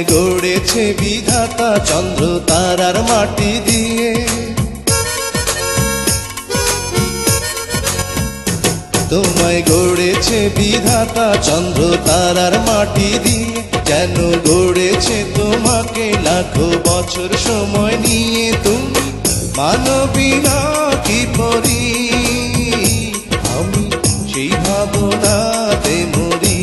তোমায় গড়েছে বিধাতা চন্দ্র তারার মাটি দিয়ে, তোমায় গড়েছে বিধাতা চন্দ্র তারার মাটি দিয়ে, যেন গড়েছে তোমাকে লাখো বছর সময় নিয়ে। তুমি মানবী না কি পরি, আমি সেই ভাবনাতে মরি।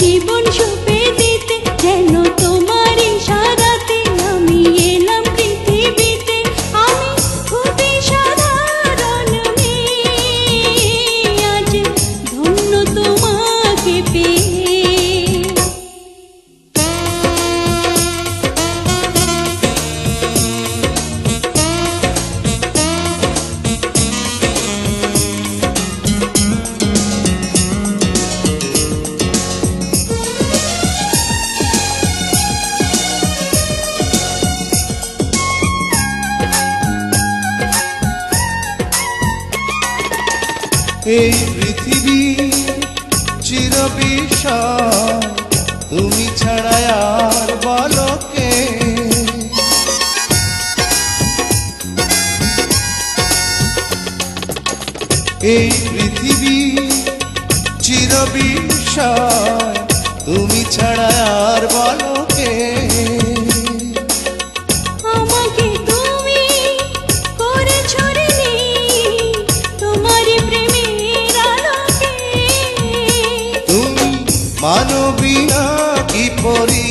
জীবন সুপে দিতে, যেন তোমার ইশারাতে আমি এলাম পৃথিবীতে। আমি খুবই সাধারণ মেয়ে, আজ ধন্য তোমাকে পেয়ে। এই পৃথিবী চিরবিশাল, তুমি ছাড়া আর বলো কে। এই পৃথিবী চিরবিশাল, তুমি ছাড়া আর বলো কে। মানবী না কি পরি,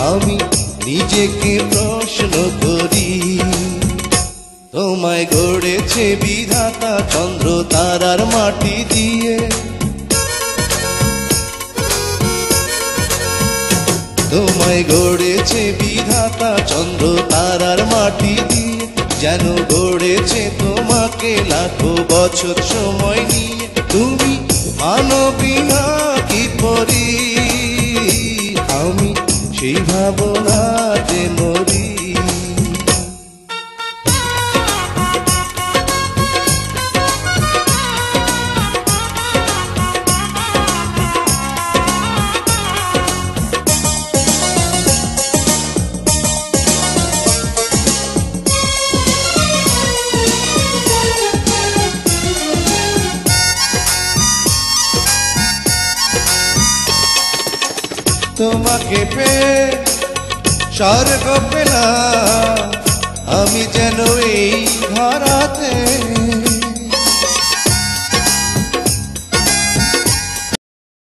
আমি নিজেকে প্রশ্ন করি। তোমায় গড়েছে বিধাতা চন্দ্র তারার মাটি দিয়ে, তোমায় গড়েছে বিধাতা চন্দ্র তারার মাটি দিয়ে, যেন গড়েছে তোমাকে লাখো বছর সময় নিয়ে। তুমি মানবী না কি পরি, আমি সেই ভাবনাতে মরি। তোমাকে পেয়ে স্বর্গ পেলাম আমি যেন এই ধরাতে।